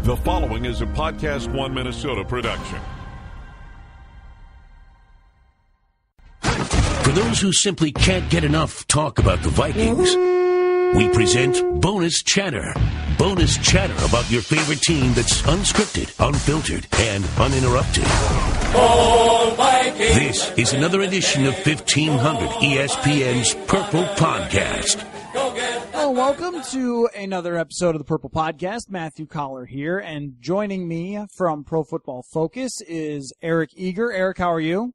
The following is a Podcast One Minnesota production. For those who simply can't get enough talk about the Vikings, we present Bonus Chatter. Bonus chatter about your favorite team that's unscripted, unfiltered, and uninterrupted. This is another edition of 1500 ESPN's Purple Podcast. Well, welcome to another episode of the Purple Podcast. Matthew Collar here, and joining me from Pro Football Focus is Eric Eager. Eric, how are you?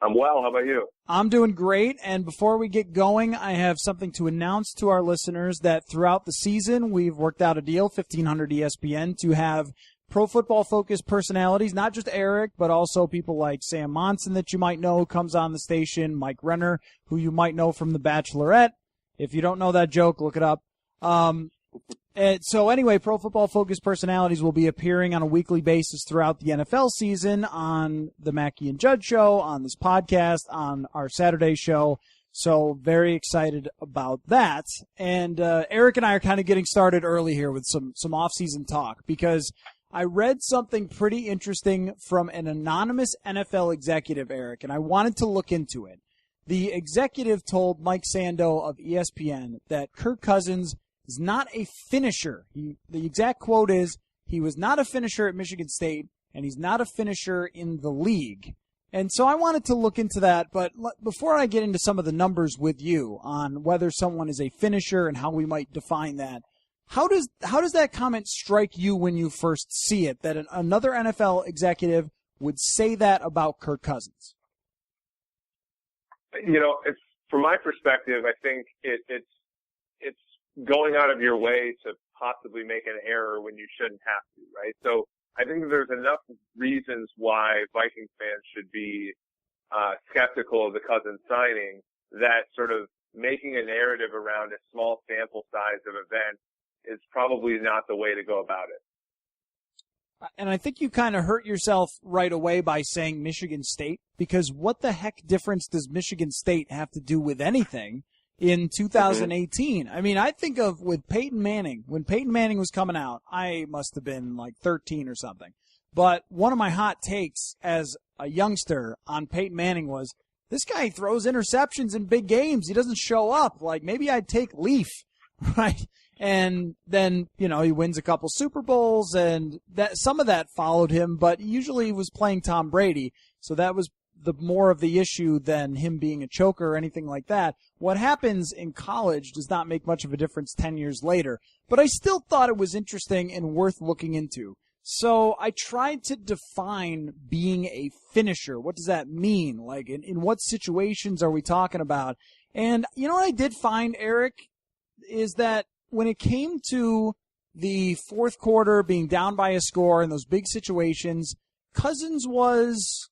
I'm well. How about you? I'm doing great, and before we get going, I have something to announce to our listeners that throughout the season, we've worked out a deal, 1500 ESPN, to have Pro Football Focus personalities, not just Eric, but also people like Sam Monson that you might know comes on the station, Mike Renner, who you might know from The Bachelorette. If you don't know that joke, look it up. So anyway, Pro Football Focus personalities will be appearing on a weekly basis throughout the NFL season on the Mackey and Judd show, on this podcast, on our Saturday show. So very excited about that. And Eric and I are kind of getting started early here with some off-season talk because I read something pretty interesting from an anonymous NFL executive, Eric, and I wanted to look into it. The executive told Mike Sando of ESPN that Kirk Cousins is not a finisher. The exact quote is, he was not a finisher at Michigan State, and he's not a finisher in the league. And so I wanted to look into that, but before I get into some of the numbers with you on whether someone is a finisher and how we might define that, how does that comment strike you when you first see it, that another NFL executive would say that about Kirk Cousins? You know, from my perspective, I think it's going out of your way to possibly make an error when you shouldn't have to, right? So I think there's enough reasons why Vikings fans should be skeptical of the Cousins signing that sort of making a narrative around a small sample size of events is probably not the way to go about it. And I think you kind of hurt yourself right away by saying Michigan State, because what the heck difference does Michigan State have to do with anything in 2018? I mean, I think of with Peyton Manning. When Peyton Manning was coming out, I must have been like 13 or something. But one of my hot takes as a youngster on Peyton Manning was, this guy throws interceptions in big games. He doesn't show up. Like, maybe I'd take Leaf, right? And then, you know, he wins a couple Super Bowls, and that some of that followed him, but usually he was playing Tom Brady, so that was the more of the issue than him being a choker or anything like that. What happens in college does not make much of a difference 10 years later, but I still thought it was interesting and worth looking into. So I tried to define being a finisher. What does that mean? Like, in what situations are we talking about? And you know what I did find, Eric, is that when it came to the fourth quarter being down by a score in those big situations, Cousins was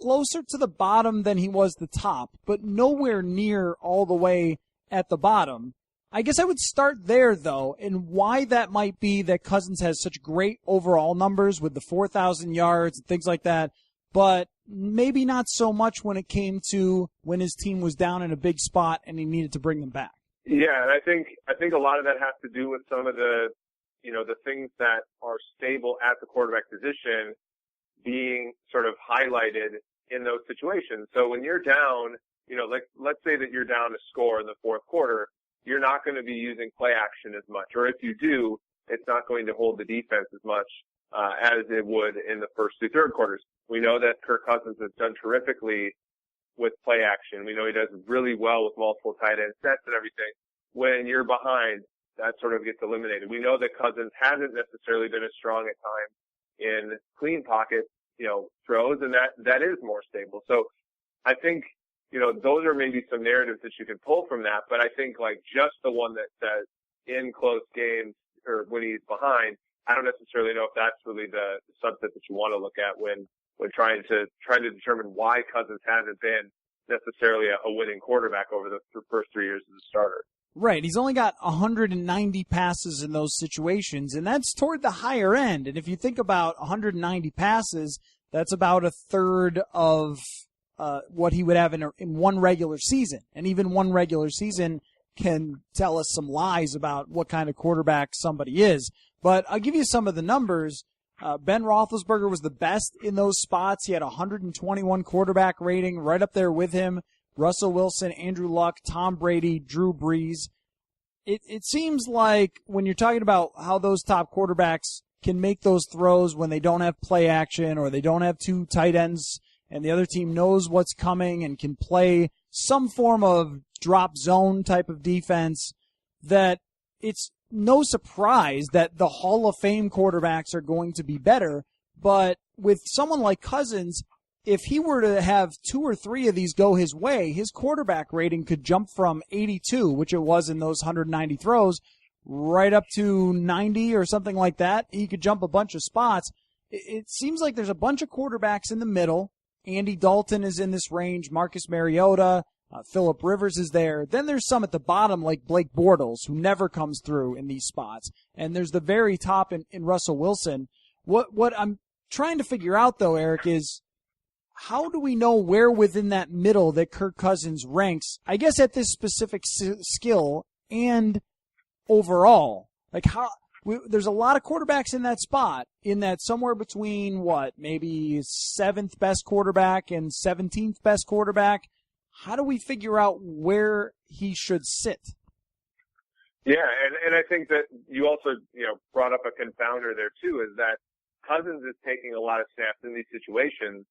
closer to the bottom than he was the top, but nowhere near all the way at the bottom. I guess I would start there, though, and why that might be that Cousins has such great overall numbers with the 4,000 yards and things like that, but maybe not so much when it came to when his team was down in a big spot and he needed to bring them back. Yeah, and I think a lot of that has to do with some of the, you know, the things that are stable at the quarterback position being sort of highlighted in those situations. So when you're down, you know, like let's say that you're down a score in the fourth quarter, you're not going to be using play action as much, or if you do, it's not going to hold the defense as much as it would in the first two third quarters. We know that Kirk Cousins has done terrifically with play action. We know he does really well with multiple tight end sets and everything. When you're behind, that sort of gets eliminated. We know that Cousins hasn't necessarily been as strong at times in clean pocket, you know, throws, and that is more stable. So I think, you know, those are maybe some narratives that you can pull from that, but I think like just the one that says in close games or when he's behind, I don't necessarily know if that's really the subset that you want to look at when trying to determine why Cousins hasn't been necessarily a winning quarterback over the first 3 years as a starter. Right. He's only got 190 passes in those situations, and that's toward the higher end. And if you think about 190 passes, that's about a third of what he would have in one regular season. And even one regular season can tell us some lies about what kind of quarterback somebody is. But I'll give you some of the numbers. Ben Roethlisberger was the best in those spots. He had a 121 quarterback rating, right up there with him. Russell Wilson, Andrew Luck, Tom Brady, Drew Brees. It seems like when you're talking about how those top quarterbacks can make those throws when they don't have play action or they don't have two tight ends and the other team knows what's coming and can play some form of drop zone type of defense, that it's no surprise that the Hall of Fame quarterbacks are going to be better. But with someone like Cousins, if he were to have 2 or 3 of these go his way, his quarterback rating could jump from 82, which it was in those 190 throws, right up to 90 or something like that. He could jump a bunch of spots. It seems like there's a bunch of quarterbacks in the middle. Andy Dalton is in this range. Marcus Mariota, Phillip Rivers is there. Then there's some at the bottom like Blake Bortles, who never comes through in these spots. And there's the very top in Russell Wilson. What I'm trying to figure out, though, Eric, is how do we know where within that middle that Kirk Cousins ranks, I guess, at this specific skill and overall? Like, there's a lot of quarterbacks in that spot, in that somewhere between, maybe 7th best quarterback and 17th best quarterback. How do we figure out where he should sit? Yeah, and I think that you also, brought up a confounder there, too, is that Cousins is taking a lot of snaps in these situations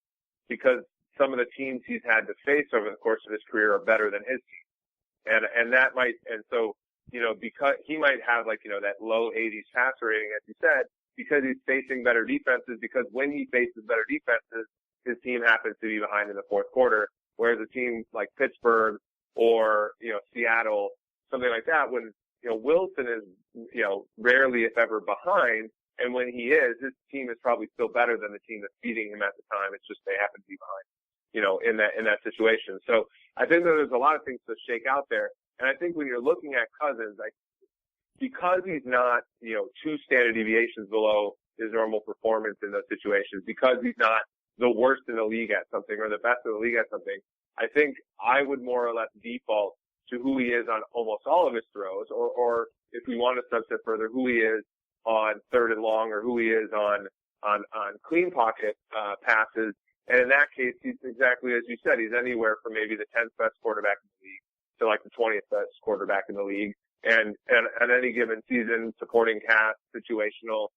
because some of the teams he's had to face over the course of his career are better than his team. So, because he might have that low 80s passer rating, as you said, because he's facing better defenses, because when he faces better defenses, his team happens to be behind in the fourth quarter, whereas a team like Pittsburgh or, Seattle, something like that, when, Wilson is, rarely, if ever, behind, and when he is, his team is probably still better than the team that's beating him at the time. It's just they happen to be behind, in that situation. So I think that there's a lot of things to shake out there. And I think when you're looking at Cousins, because he's not, 2 standard deviations below his normal performance in those situations, because he's not the worst in the league at something or the best in the league at something, I think I would more or less default to who he is on almost all of his throws, or if we want to subset further, who he is on 3rd and long, or who he is on clean pocket passes. And in that case, he's exactly as you said. He's anywhere from maybe the 10th best quarterback in the league to like the 20th best quarterback in the league. And at any given season, supporting cast, situational,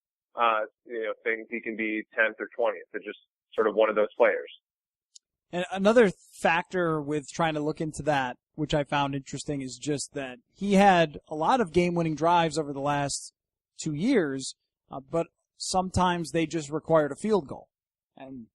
things, he can be 10th or 20th. They're just sort of one of those players. And another factor with trying to look into that, which I found interesting, is just that he had a lot of game-winning drives over the last 2 years, but sometimes they just required a field goal. And,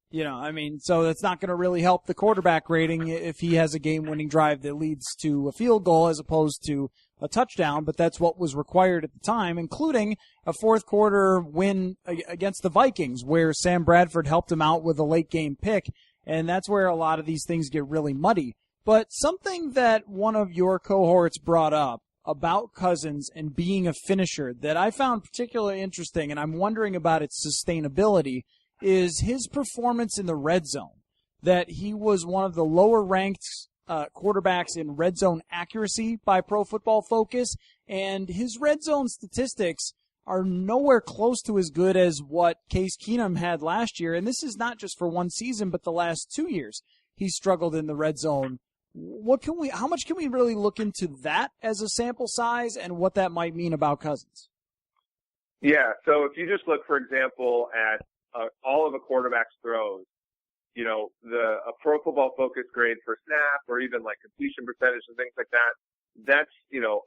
so that's not going to really help the quarterback rating if he has a game-winning drive that leads to a field goal as opposed to a touchdown, but that's what was required at the time, including a fourth quarter win against the Vikings where Sam Bradford helped him out with a late-game pick, and that's where a lot of these things get really muddy. But something that one of your cohorts brought up about Cousins and being a finisher that I found particularly interesting, and I'm wondering about its sustainability, is his performance in the red zone. That he was one of the lower-ranked quarterbacks in red zone accuracy by Pro Football Focus, and his red zone statistics are nowhere close to as good as what Case Keenum had last year, and this is not just for one season, but the last 2 years he struggled in the red zone. How much can we really look into that as a sample size and what that might mean about Cousins? Yeah, so if you just look, for example, at all of a quarterback's throws, a Pro Football Focus grade for snap or even like completion percentage and things like that, that's,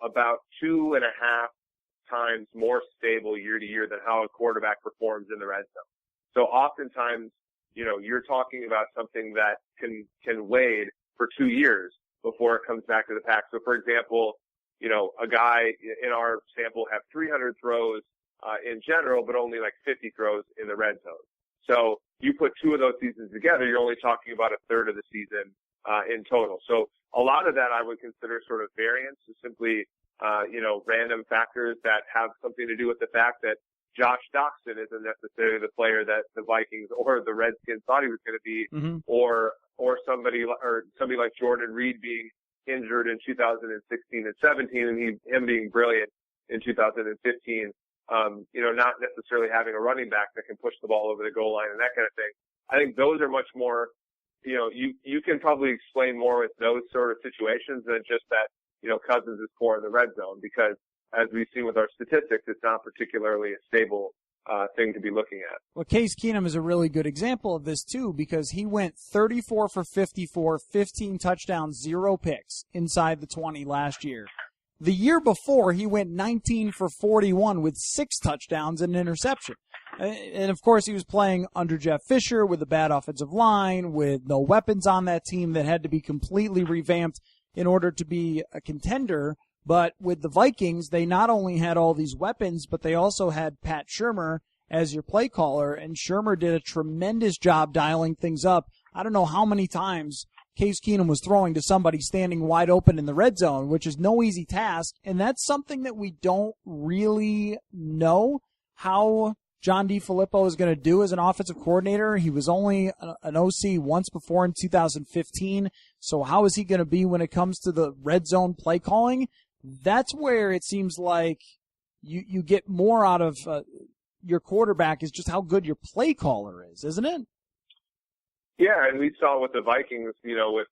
about 2.5 times more stable year to year than how a quarterback performs in the red zone. So oftentimes, you're talking about something that can wade for 2 years before it comes back to the pack. So for example, a guy in our sample have 300 throws in general, but only like 50 throws in the red zone. So you put 2 of those seasons together, you're only talking about a third of the season in total. So a lot of that I would consider sort of variance, is simply random factors that have something to do with the fact that Josh Doxson isn't necessarily the player that the Vikings or the Redskins thought he was going to be, or somebody like Jordan Reed being injured in 2016 and 17, and him being brilliant in 2015 not necessarily having a running back that can push the ball over the goal line and that kind of thing. I think those are much more, you can probably explain more with those sort of situations than just that, Cousins is poor in the red zone, because as we've seen with our statistics, it's not particularly a stable thing to be looking at. Well, Case Keenum is a really good example of this, too, because he went 34 for 54, 15 touchdowns, 0 picks inside the 20 last year. The year before, he went 19 for 41 with 6 touchdowns and an interception. And, of course, he was playing under Jeff Fisher with a bad offensive line, with no weapons on that team that had to be completely revamped in order to be a contender. But with the Vikings, they not only had all these weapons, but they also had Pat Shurmur as your play caller, and Shurmur did a tremendous job dialing things up. I don't know how many times Case Keenum was throwing to somebody standing wide open in the red zone, which is no easy task, and that's something that we don't really know how John DeFilippo is going to do as an offensive coordinator. He was only an OC once before in 2015, so how is he going to be when it comes to the red zone play calling? That's where it seems like you get more out of your quarterback, is just how good your play caller is, isn't it? Yeah, and we saw with the Vikings, with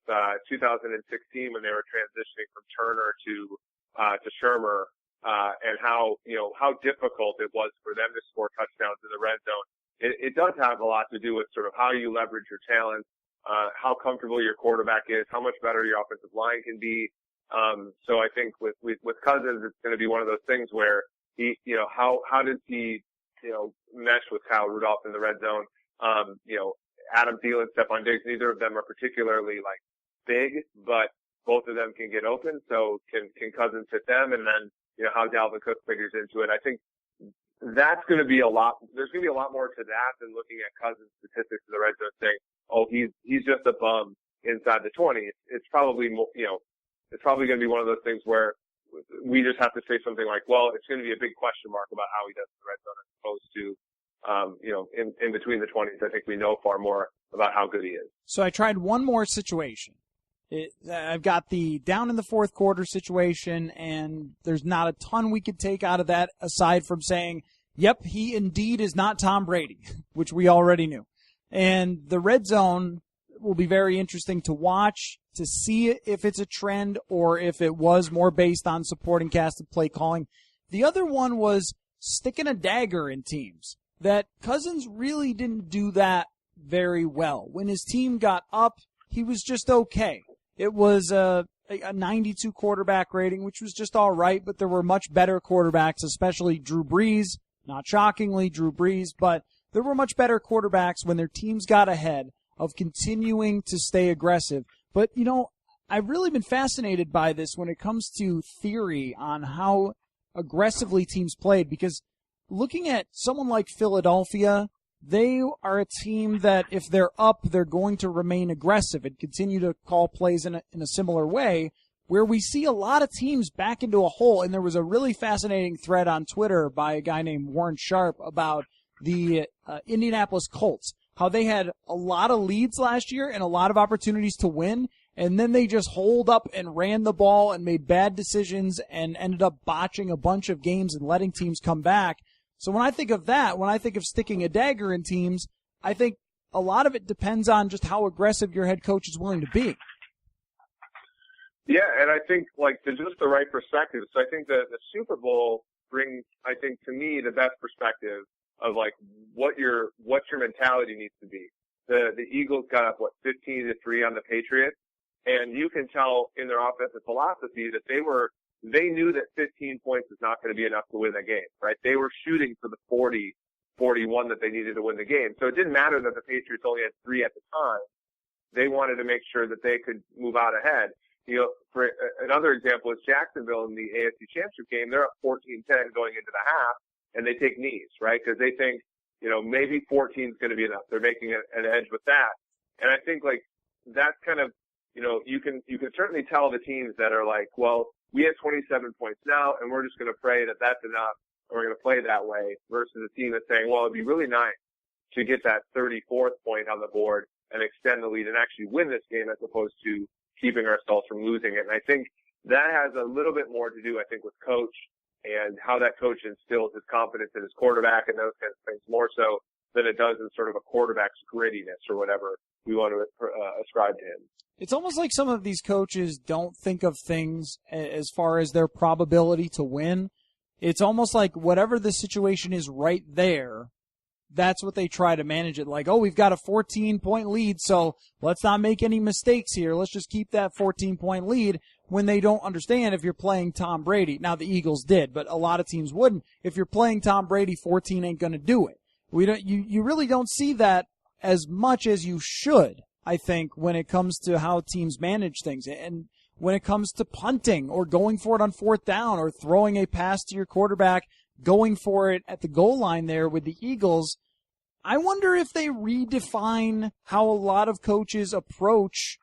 2016 when they were transitioning from Turner to Shurmur, and how difficult it was for them to score touchdowns in the red zone. It does have a lot to do with sort of how you leverage your talent, how comfortable your quarterback is, how much better your offensive line can be. So I think with Cousins, it's going to be one of those things where he, how does he, mesh with Kyle Rudolph in the red zone? Adam Thielen, Stephon Diggs, neither of them are particularly big, but both of them can get open. So can Cousins hit them? And then, how Dalvin Cook figures into it. I think that's going to be there's going to be a lot more to that than looking at Cousins' statistics in the red zone saying, oh, he's just a bum inside the 20. It's probably more, it's probably going to be one of those things where we just have to say something like, well, it's going to be a big question mark about how he does in the red zone as opposed to, in between the 20s. I think we know far more about how good he is. So I tried one more situation. I've got the down in the fourth quarter situation, and there's not a ton we could take out of that aside from saying, yep, he indeed is not Tom Brady, which we already knew. And the red zone will be very interesting to watch, to see if it's a trend or if it was more based on supporting cast of play calling. The other one was sticking a dagger in teams. That Cousins really didn't do that very well. When his team got up, he was just okay. It was a 92 quarterback rating, which was just all right, but there were much better quarterbacks, especially Drew Brees. Not shockingly, Drew Brees, but there were much better quarterbacks when their teams got ahead of continuing to stay aggressive. But, I've really been fascinated by this when it comes to theory on how aggressively teams played, because looking at someone like Philadelphia, they are a team that if they're up, they're going to remain aggressive and continue to call plays in a similar way, where we see a lot of teams back into a hole. And there was a really fascinating thread on Twitter by a guy named Warren Sharp about the Indianapolis Colts, how they had a lot of leads last year and a lot of opportunities to win, and then they just holed up and ran the ball and made bad decisions and ended up botching a bunch of games and letting teams come back. So when I think of that, when I think of sticking a dagger in teams, I think a lot of it depends on just how aggressive your head coach is willing to be. Yeah, and I think to just the right perspective. So I think the Super Bowl brings, I think, to me, the best perspective of what your mentality needs to be. The Eagles got up 15-3 on the Patriots, and you can tell in their offensive philosophy that they knew that 15 points is not going to be enough to win the game, right? They were shooting for the 40-41 that they needed to win the game. So it didn't matter that the Patriots only had 3 at the time. They wanted to make sure that they could move out ahead. For another example is Jacksonville in the AFC Championship game. They're up 14-10 going into the half, and they take knees, right? Because they think, maybe 14 is going to be enough. They're making an edge with that. And I think that's kind of, you can certainly tell the teams that are well, we have 27 points now, and we're just going to pray that that's enough, and we're going to play that way, versus a team that's saying, well, it'd be really nice to get that 34th point on the board and extend the lead and actually win this game as opposed to keeping ourselves from losing it. And I think that has a little bit more to do, I think, with coach and how that coach instills his confidence in his quarterback and those kinds of things more so than it does in sort of a quarterback's grittiness or whatever we want to ascribe to him. It's almost like some of these coaches don't think of things as far as their probability to win. It's almost like whatever the situation is right there, that's what they try to manage it. Like, oh, we've got a 14-point lead, so let's not make any mistakes here. Let's just keep that 14-point lead, when they don't understand if you're playing Tom Brady. Now, the Eagles did, but a lot of teams wouldn't. If you're playing Tom Brady, 14 ain't going to do it. You really don't see that as much as you should, I think, when it comes to how teams manage things. And when it comes to punting or going for it on fourth down or throwing a pass to your quarterback, going for it at the goal line there with the Eagles, I wonder if they redefine how a lot of coaches approach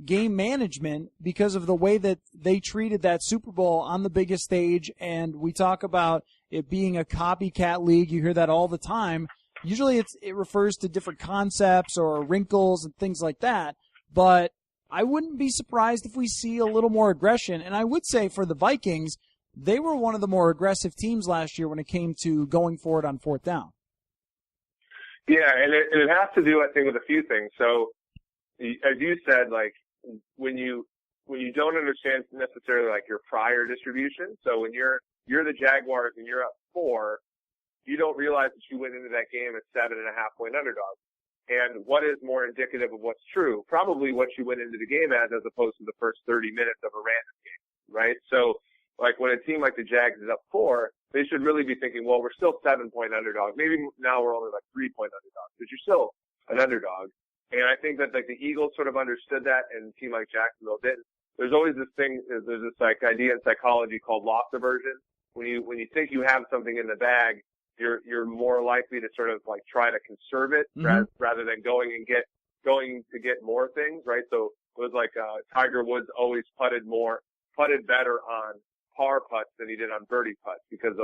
game management because of the way that they treated that Super Bowl on the biggest stage. And we talk about it being a copycat league. You hear that all the time. Usually it refers to different concepts or wrinkles and things like that. But I wouldn't be surprised if we see a little more aggression. And I would say for the Vikings, they were one of the more aggressive teams last year when it came to going for it on fourth down. Yeah, and it has to do, I think, with a few things. So, as you said, like, when you don't understand necessarily like your prior distribution, so when you're the Jaguars and you're up 4, you don't realize that you went into that game as 7.5-point underdog. And what is more indicative of what's true? Probably what you went into the game as opposed to the first 30 minutes of a random game, right? So, like, when a team like the Jags is up 4, they should really be thinking, well, we're still 7-point underdog. Maybe now we're only like 3-point underdogs, but you're still an underdog. And I think that like the Eagles sort of understood that, and a team like Jacksonville didn't. There's always this thing, there's this like idea in psychology called loss aversion. When you think you have something in the bag, you're more likely to sort of like try to conserve it rather than going to get more things, right? So it was like Tiger Woods always putted better on par putts than he did on birdie putts because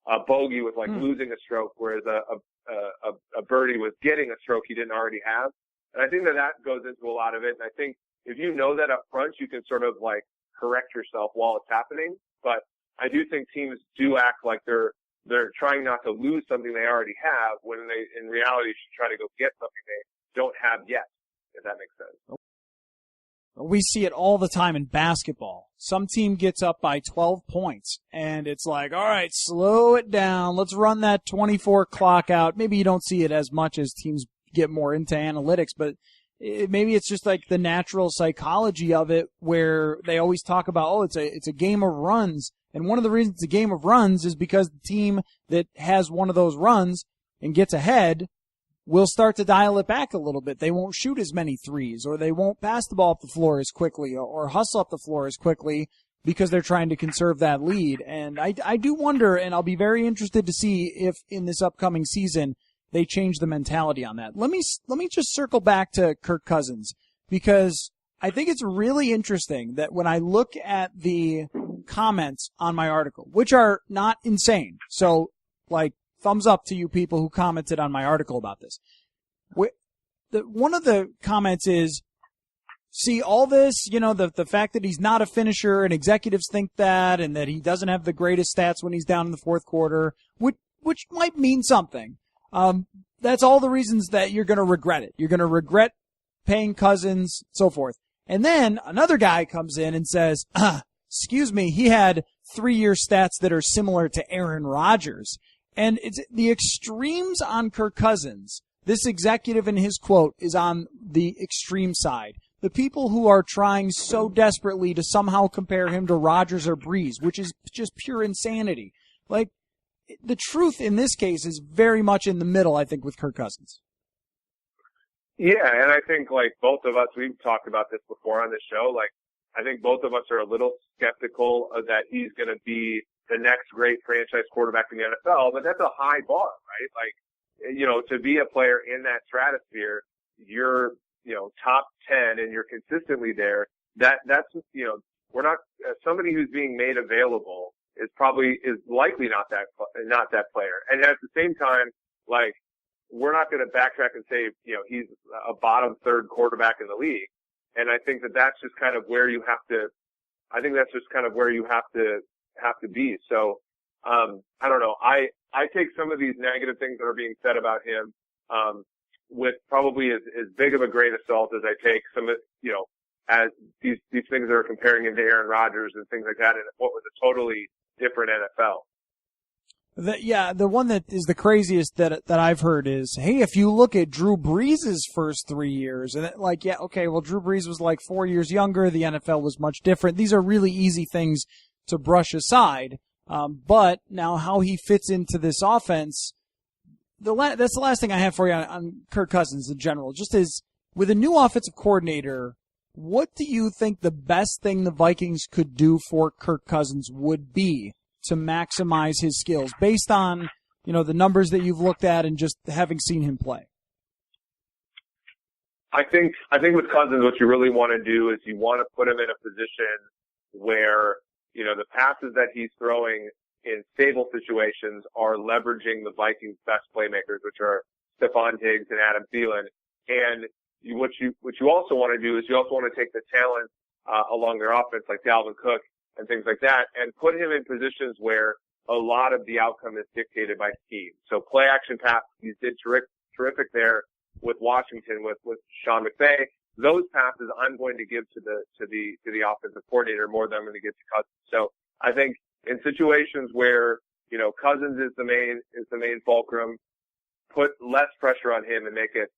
a bogey was like losing a stroke, whereas a birdie was getting a stroke he didn't already have. And I think that goes into a lot of it. And I think if you know that up front, you can sort of like correct yourself while it's happening. But I do think teams do act like they're trying not to lose something they already have when they, in reality, should try to go get something they don't have yet, if that makes sense. We see it all the time in basketball. Some team gets up by 12 points, and it's like, all right, slow it down. Let's run that 24 clock out. Maybe you don't see it as much as teams get more into analytics, but maybe it's just like the natural psychology of it where they always talk about, oh, it's a game of runs. And one of the reasons it's a game of runs is because the team that has one of those runs and gets ahead will start to dial it back a little bit. They won't shoot as many threes, or they won't pass the ball up the floor as quickly, or hustle up the floor as quickly because they're trying to conserve that lead. And I do wonder, and I'll be very interested to see if in this upcoming season they change the mentality on that. Let me just circle back to Kirk Cousins, because I think it's really interesting that when I look at the comments on my article, which are not insane, so like thumbs up to you people who commented on my article about this. One of the comments is, see, all this, the fact that he's not a finisher and executives think that, and that he doesn't have the greatest stats when he's down in the fourth quarter, which might mean something. That's all the reasons that you're going to regret it. You're going to regret paying Cousins, so forth. And then another guy comes in and says, excuse me, he had 3-year stats that are similar to Aaron Rodgers. And it's the extremes on Kirk Cousins. This executive in his quote is on the extreme side. The people who are trying so desperately to somehow compare him to Rodgers or Breeze, which is just pure insanity. Like, the truth in this case is very much in the middle, I think, with Kirk Cousins. Yeah, and I think, like, both of us, we've talked about this before on the show, like, I think both of us are a little skeptical of that he's going to be the next great franchise quarterback in the NFL, but that's a high bar, right? Like, to be a player in that stratosphere, you're, top 10 and you're consistently there. That's, we're not, somebody who's being made available is likely not that player. And at the same time, like, we're not going to backtrack and say, he's a bottom third quarterback in the league. And I think that's just kind of where you have to be. So, I don't know. I take some of these negative things that are being said about him, with probably as big of a grain of salt as I take some of, as these things that are comparing him to Aaron Rodgers and things like that in what was a totally different NFL. The one that is the craziest that I've heard is, hey, if you look at Drew Brees' first 3 years, and Drew Brees was like 4 years younger, the NFL was much different. These are really easy things to brush aside. But now how he fits into this offense, that's the last thing I have for you on Kirk Cousins in general. Just as with a new offensive coordinator, what do you think the best thing the Vikings could do for Kirk Cousins would be to maximize his skills based on, the numbers that you've looked at and just having seen him play? I think with Cousins, what you really want to do is you want to put him in a position where, the passes that he's throwing in stable situations are leveraging the Vikings' best playmakers, which are Stephon Diggs and Adam Thielen. And what you also want to do is you also want to take the talent along their offense, like Dalvin Cook and things like that, and put him in positions where a lot of the outcome is dictated by scheme. So play action pass, he did terrific there with Washington with Sean McVay. Those passes I'm going to give to the offensive coordinator more than I'm going to give to Cousins. So I think in situations where, Cousins is the main fulcrum, put less pressure on him and make it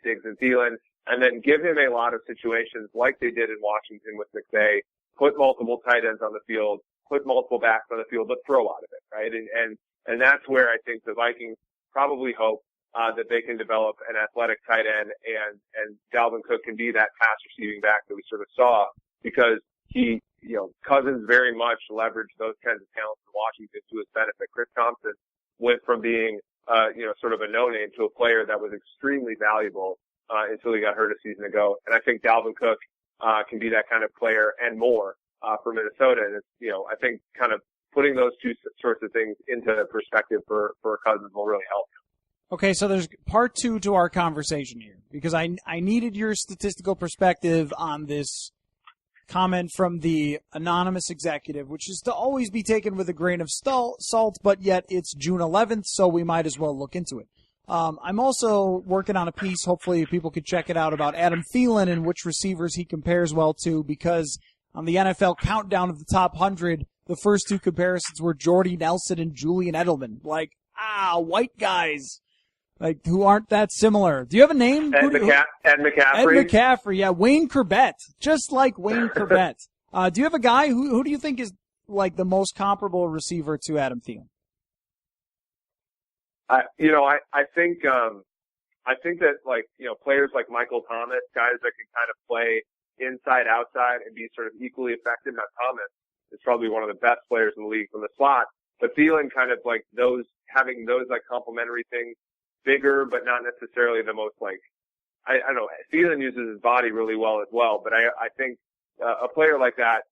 Diggs and Thielen, and then give him a lot of situations like they did in Washington with McVay, put multiple tight ends on the field, put multiple backs on the field, but throw out of it, right? And that's where I think the Vikings probably hope that they can develop an athletic tight end, and Dalvin Cook can be that pass receiving back that we sort of saw, because Cousins very much leveraged those kinds of talents in Washington to his benefit. Chris Thompson went from being, sort of a no-name to a player that was extremely valuable, until he got hurt a season ago. And I think Dalvin Cook, can be that kind of player and more, for Minnesota. And it's, I think kind of putting those two sorts of things into perspective for Cousins will really help him. Okay, so there's part two to our conversation here, because I needed your statistical perspective on this comment from the anonymous executive, which is to always be taken with a grain of salt, but yet it's June 11th, so we might as well look into it. I'm also working on a piece, hopefully people could check it out, about Adam Thielen and which receivers he compares well to, because on the NFL countdown of the top 100, the first two comparisons were Jordy Nelson and Julian Edelman. White guys. Who aren't that similar. Do you have a name? Ed McCaffrey. Ed McCaffrey, yeah. Wayne Corbett. Just like Wayne Corbett. Do you have a guy who do you think is the most comparable receiver to Adam Thielen? I think that players like Michael Thomas, guys that can kind of play inside, outside and be sort of equally effective. Now Thomas is probably one of the best players in the league from the slot, but Thielen kind of having those complementary things. Bigger, but not necessarily the most I don't know. Thielen uses his body really well as well, but I think a player like that,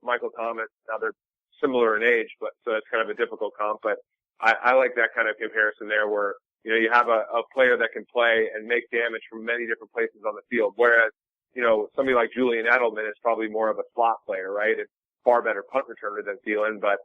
Michael Thomas, now they're similar in age, but so it's kind of a difficult comp, but I like that kind of comparison there where, you have a player that can play and make damage from many different places on the field, whereas, somebody like Julian Edelman is probably more of a slot player, right? It's far better punt returner than Thielen, but,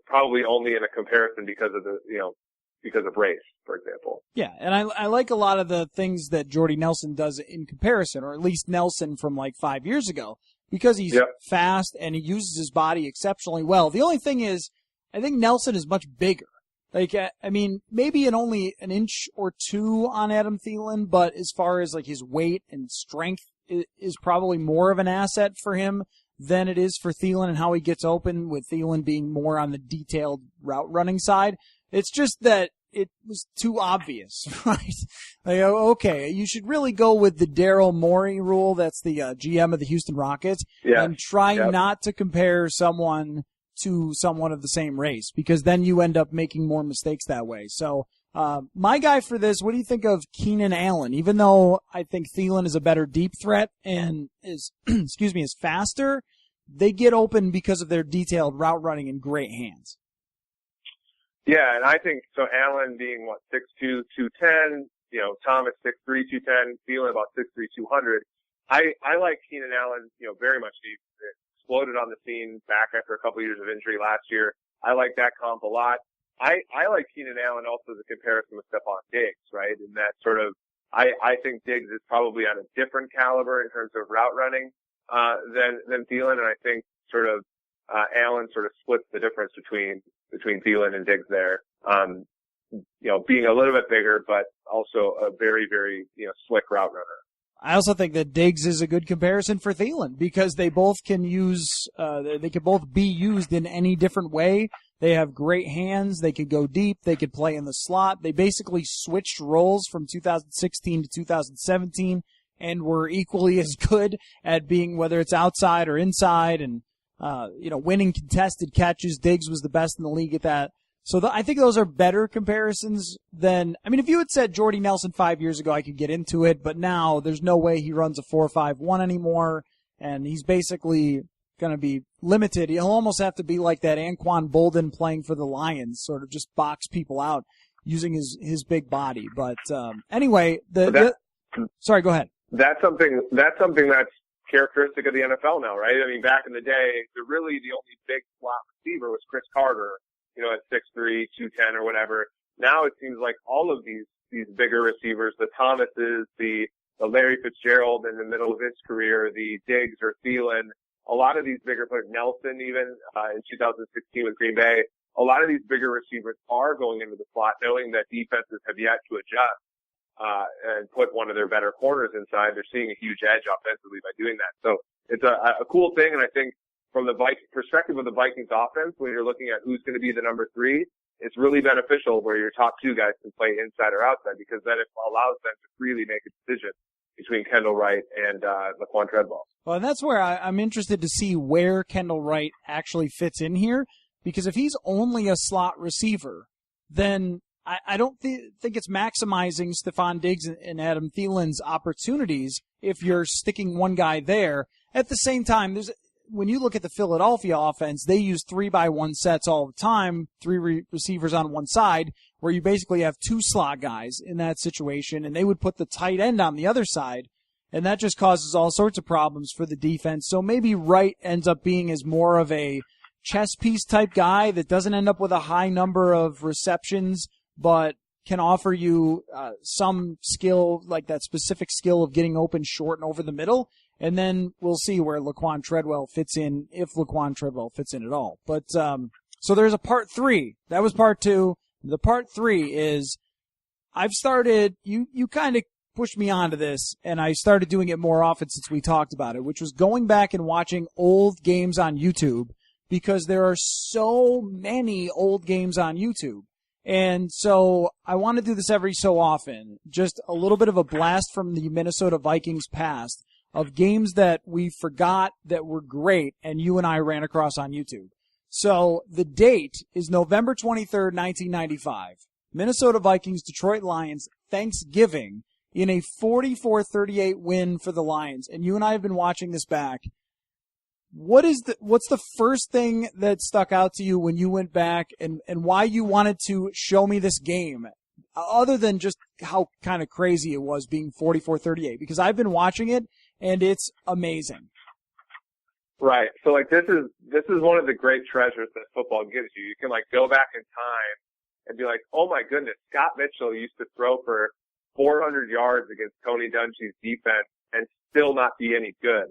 probably only in a comparison because of race, for example. Yeah, and I like a lot of the things that Jordy Nelson does in comparison, or at least Nelson from 5 years ago, because he's fast and he uses his body exceptionally well. The only thing is, I think Nelson is much bigger. Maybe only an inch or two on Adam Thielen, but as far as his weight and strength is probably more of an asset for him than it is for Thielen, and how he gets open, with Thielen being more on the detailed route running side. It's just that it was too obvious, right? Okay, you should really go with the Daryl Morey rule. That's the GM of the Houston Rockets. Yeah. And try not to compare someone to someone of the same race, because then you end up making more mistakes that way. So my guy for this, what do you think of Keenan Allen? Even though I think Thielen is a better deep threat and is, is faster, they get open because of their detailed route running and great hands. Yeah, and I think so. Allen being 6'2", 210, Thomas 6'3", 210, Thielen about 6'3", 200. I like Keenan Allen, very much. He exploded on the scene back after a couple of years of injury last year. I like that comp a lot. I like Keenan Allen also as a comparison with Stephon Diggs, right? In that sort of, I think Diggs is probably on a different caliber in terms of route running, than Thielen. And I think sort of, Allen sort of splits the difference between Thielen and Diggs there. Being a little bit bigger, but also a very, very, slick route runner. I also think that Diggs is a good comparison for Thielen because they both can they can both be used in any different way. They have great hands. They could go deep. They could play in the slot. They basically switched roles from 2016 to 2017 and were equally as good at being, whether it's outside or inside and, winning contested catches. Diggs was the best in the league at that. So I think those are better comparisons than, if you had said Jordy Nelson 5 years ago, I could get into it, but now there's no way he runs a 4.51 anymore, and he's basically going to be limited. He'll almost have to be like that Anquan Bolden playing for the Lions, sort of just box people out using his big body. But anyway, sorry, go ahead. That's something that's characteristic of the NFL now, right? Back in the day, the only big slot receiver was Chris Carter, at 6'3", 210 or whatever. Now it seems like all of these bigger receivers, the Thomases, the Larry Fitzgerald in the middle of his career, the Diggs or Thielen, a lot of these bigger players, Nelson even, in 2016 with Green Bay, a lot of these bigger receivers are going into the slot knowing that defenses have yet to adjust, and put one of their better corners inside. They're seeing a huge edge offensively by doing that. So it's a cool thing. And I think from the perspective of the Vikings offense, when you're looking at who's going to be the number 3, it's really beneficial where your top 2 guys can play inside or outside because then it allows them to freely make a decision between Kendall Wright and Laquan Treadwell. Well, and that's where I'm interested to see where Kendall Wright actually fits in here, because if he's only a slot receiver, then I don't think it's maximizing Stephon Diggs and Adam Thielen's opportunities if you're sticking one guy there. At the same time, when you look at the Philadelphia offense, they use 3-by-1 sets all the time, 3 receivers on one side, where you basically have 2 slot guys in that situation, and they would put the tight end on the other side, and that just causes all sorts of problems for the defense. So maybe Wright ends up being as more of a chess piece type guy that doesn't end up with a high number of receptions, but can offer you some skill, like that specific skill of getting open short and over the middle. And then we'll see where Laquan Treadwell fits in, if Laquan Treadwell fits in at all. But so there's a part 3. That was part 2. The part 3 is I've started, you kind of pushed me onto this, and I started doing it more often since we talked about it, which was going back and watching old games on YouTube, because there are so many old games on YouTube. And so I want to do this every so often, just a little bit of a blast from the Minnesota Vikings past of games that we forgot that were great and you and I ran across on YouTube. So the date is November 23rd, 1995. Minnesota Vikings, Detroit Lions, Thanksgiving in a 44-38 win for the Lions. And you and I have been watching this back. What's the first thing that stuck out to you when you went back and why you wanted to show me this game, other than just how kind of crazy it was being 44-38? Because I've been watching it and it's amazing. Right. So this is one of the great treasures that football gives you. You can go back in time and be like, oh my goodness, Scott Mitchell used to throw for 400 yards against Tony Dungy's defense and still not be any good.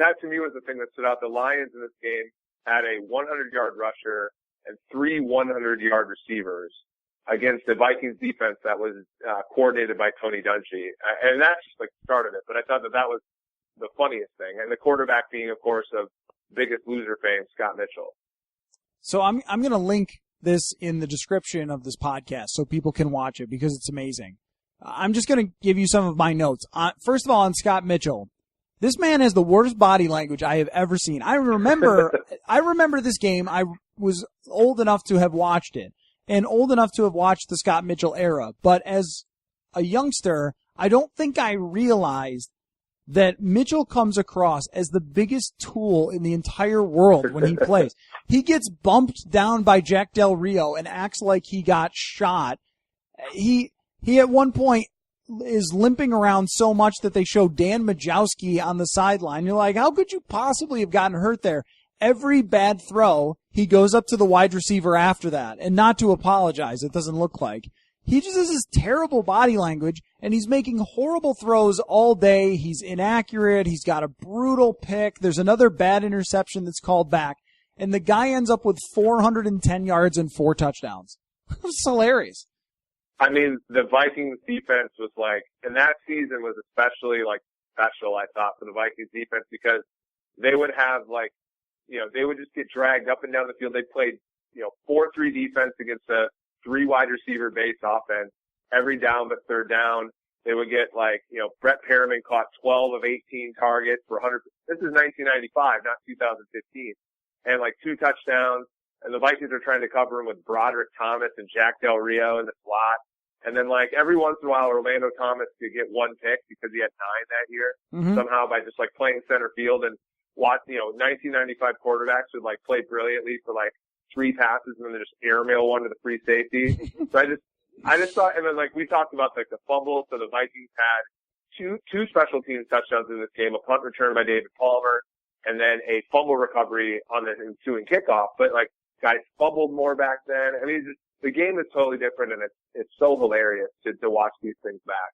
That to me was the thing that stood out. The Lions in this game had a 100-yard rusher and 3 100-yard receivers against the Vikings defense that was coordinated by Tony Dungy. And that just started it. But I thought that was the funniest thing. And the quarterback being, of course, of Biggest Loser fame, Scott Mitchell. So I'm going to link this in the description of this podcast so people can watch it because it's amazing. I'm just going to give you some of my notes. First of all, on Scott Mitchell, this man has the worst body language I have ever seen. I remember this game. I was old enough to have watched it and old enough to have watched the Scott Mitchell era. But as a youngster, I don't think I realized that Mitchell comes across as the biggest tool in the entire world when he plays. He gets bumped down by Jack Del Rio and acts like he got shot. He at one point is limping around so much that they show Dan Majowski on the sideline. You're like, how could you possibly have gotten hurt there? Every bad throw, he goes up to the wide receiver after that, and not to apologize, it doesn't look like. He just has this terrible body language, and he's making horrible throws all day. He's inaccurate. He's got a brutal pick. There's another bad interception that's called back, and the guy ends up with 410 yards and 4 touchdowns. It's hilarious. I mean, the Vikings defense was like, and that season was especially like special, I thought, for the Vikings defense because they would have like, they would just get dragged up and down the field. They played, 4-3 defense against a 3 wide receiver based offense every down but third down. They would get like, Brett Perriman caught 12 of 18 targets for 100. This is 1995, not 2015, and like 2 touchdowns. And the Vikings are trying to cover him with Broderick Thomas and Jack Del Rio in the slot. And then like every once in a while, Orlando Thomas could get 1 pick because he had 9 that year somehow by just like playing center field and watch, 1995 quarterbacks would like play brilliantly for like 3 passes and then they just airmail one to the free safety. So I just thought, and then like we talked about like the fumble. So the Vikings had two special teams touchdowns in this game, a punt return by David Palmer and then a fumble recovery on the ensuing kickoff. But like guys fumbled more back then. I mean, the game is totally different and it's so hilarious to watch these things back.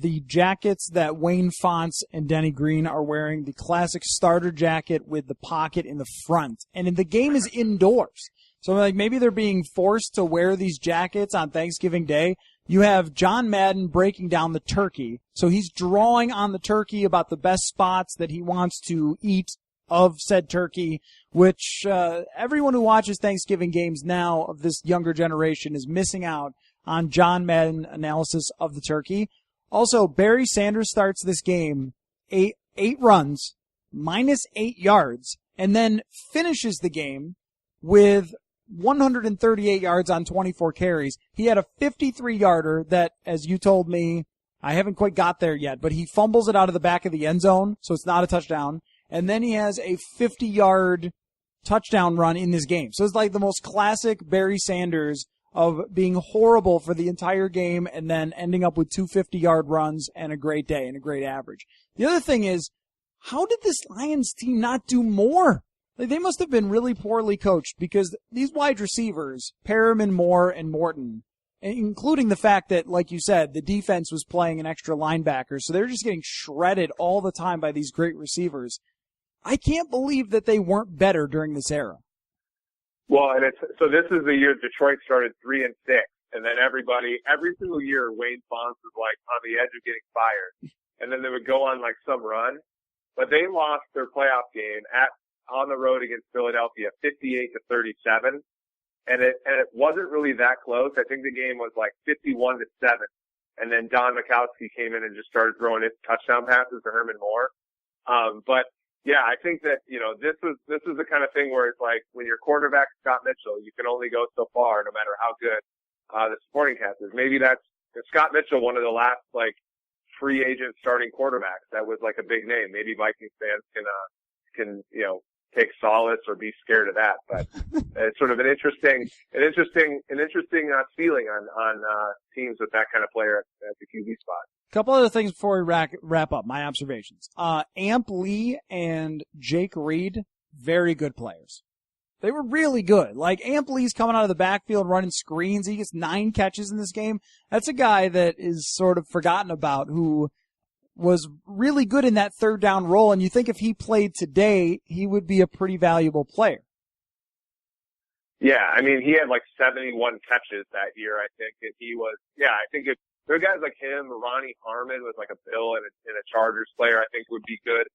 The jackets that Wayne Fonts and Denny Green are wearing, the classic starter jacket with the pocket in the front. And the game is indoors. So like maybe they're being forced to wear these jackets on Thanksgiving Day. You have John Madden breaking down the turkey. So he's drawing on the turkey about the best spots that he wants to eat of said turkey, which everyone who watches Thanksgiving games now of this younger generation is missing out on John Madden analysis of the turkey. Also, Barry Sanders starts this game 8 runs, minus 8 yards, and then finishes the game with 138 yards on 24 carries. He had a 53-yarder that, as you told me, I haven't quite got there yet, but he fumbles it out of the back of the end zone, so it's not a touchdown. And then he has a 50-yard touchdown run in this game. So it's like the most classic Barry Sanders of being horrible for the entire game and then ending up with 2 50-yard runs and a great day and a great average. The other thing is, how did this Lions team not do more? Like, they must have been really poorly coached because these wide receivers, Perriman, Moore, and Morton, including the fact that, like you said, the defense was playing an extra linebacker, so they're just getting shredded all the time by these great receivers. I can't believe that they weren't better during this era. Well, and so this is the year Detroit started 3-6, and then every single year Wayne Fonts was like on the edge of getting fired, and then they would go on like some run, but they lost their playoff game on the road against Philadelphia 58-37, and it wasn't really that close. I think the game was like 51-7, and then Don Mikowski came in and just started throwing his touchdown passes to Herman Moore. But yeah, I think that, this is the kind of thing where it's like when your quarterback Scott Mitchell, you can only go so far no matter how good the supporting cast is. Maybe that's Scott Mitchell, one of the last like free agent starting quarterbacks that was like a big name. Maybe Vikings fans can take solace or be scared of that. But it's sort of an interesting feeling on teams with that kind of player at the QB spot. Couple other things before we wrap up, my observations. Amp Lee and Jake Reed, very good players. They were really good. Like, Amp Lee's coming out of the backfield running screens. He gets 9 catches in this game. That's a guy that is sort of forgotten about, who was really good in that third down role. And you think if he played today, he would be a pretty valuable player. Yeah, I mean, he had like 71 catches that year, I think. And I think if there are guys like him, Ronnie Harmon was like a Bill and a Chargers player, I think would be good.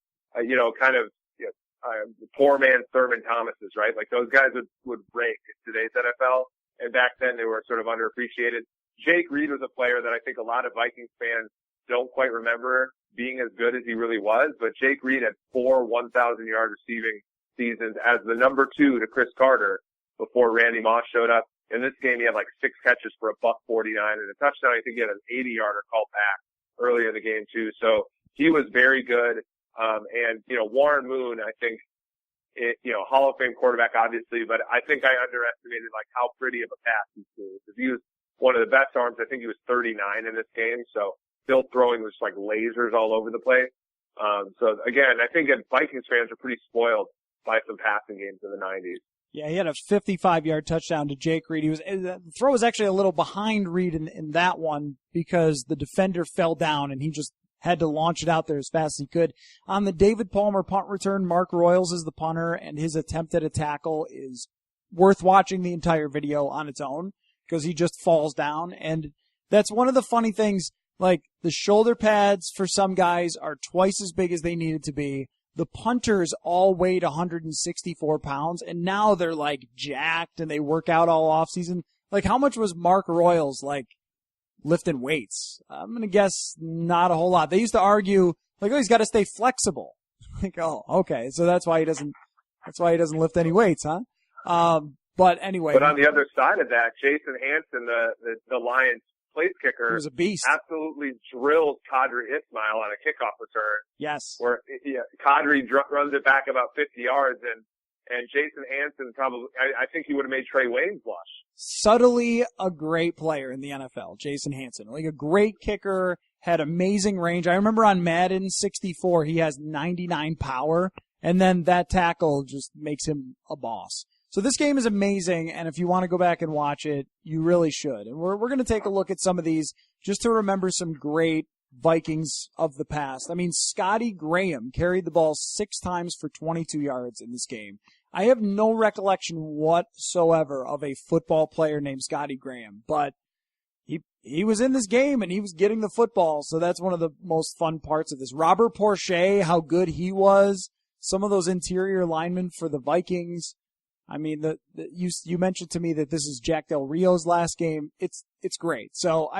Poor man Thurman Thomas's, right? Like those guys would rake in today's NFL. And back then they were sort of underappreciated. Jake Reed was a player that I think a lot of Vikings fans don't quite remember being as good as he really was. But Jake Reed had 4 1,000-yard receiving seasons as the number 2 to Chris Carter before Randy Moss showed up. In this game, he had like 6 catches for $149 and a touchdown. I think he had an 80-yarder called back earlier in the game too. So he was very good. And Warren Moon, I think, Hall of Fame quarterback, obviously, but I think I underestimated like how pretty of a pass he threw. Because he was one of the best arms. I think he was 39 in this game. So still throwing just like lasers all over the place. So again, I think that Vikings fans are pretty spoiled by some passing games in the 90s. Yeah, he had a 55-yard touchdown to Jake Reed. The throw was actually a little behind Reed in that one because the defender fell down and he just had to launch it out there as fast as he could. On the David Palmer punt return, Mark Royals is the punter, and his attempt at a tackle is worth watching the entire video on its own because he just falls down. And that's one of the funny things, like the shoulder pads for some guys are twice as big as they needed to be. The punters all weighed 164 pounds, and now they're like jacked and they work out all off season. Like, how much was Mark Royals like lifting weights? I'm going to guess not a whole lot. They used to argue, like, oh, he's got to stay flexible. Like, oh, okay. So that's why he doesn't lift any weights, huh? But anyway. But on the other side of that, Jason Hansen, the Lions place kicker, he was a beast. Absolutely drilled Kadri Ismail on a kickoff return. Yes. Where Kadri runs it back about 50 yards and Jason Hansen probably, I think he would have made Trey Waynes blush. Subtly a great player in the NFL, Jason Hansen. Like a great kicker, had amazing range. I remember on Madden 64, he has 99 power, and then that tackle just makes him a boss. So this game is amazing, and if you want to go back and watch it, you really should. And we're going to take a look at some of these just to remember some great Vikings of the past. I mean, Scotty Graham carried the ball 6 times for 22 yards in this game. I have no recollection whatsoever of a football player named Scotty Graham, but he was in this game and he was getting the football, so that's one of the most fun parts of this. Robert Porcher, how good he was. Some of those interior linemen for the Vikings. I mean, you mentioned to me that this is Jack Del Rio's last game. It's great. So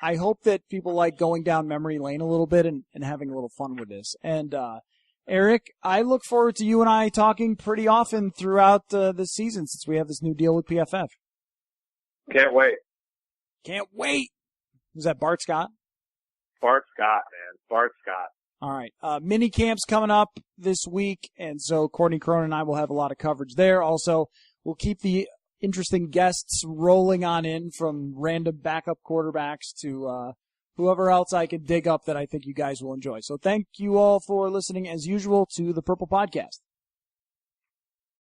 I hope that people like going down memory lane a little bit and having a little fun with this. And Eric, I look forward to you and I talking pretty often throughout the season since we have this new deal with PFF. Can't wait. Can't wait. Was that Bart Scott? Bart Scott, man. Bart Scott. All right. Mini camps coming up this week, and so Courtney Cronin and I will have a lot of coverage there. Also, we'll keep the interesting guests rolling on in from random backup quarterbacks to whoever else I can dig up that I think you guys will enjoy. So thank you all for listening, as usual, to the Purple Podcast.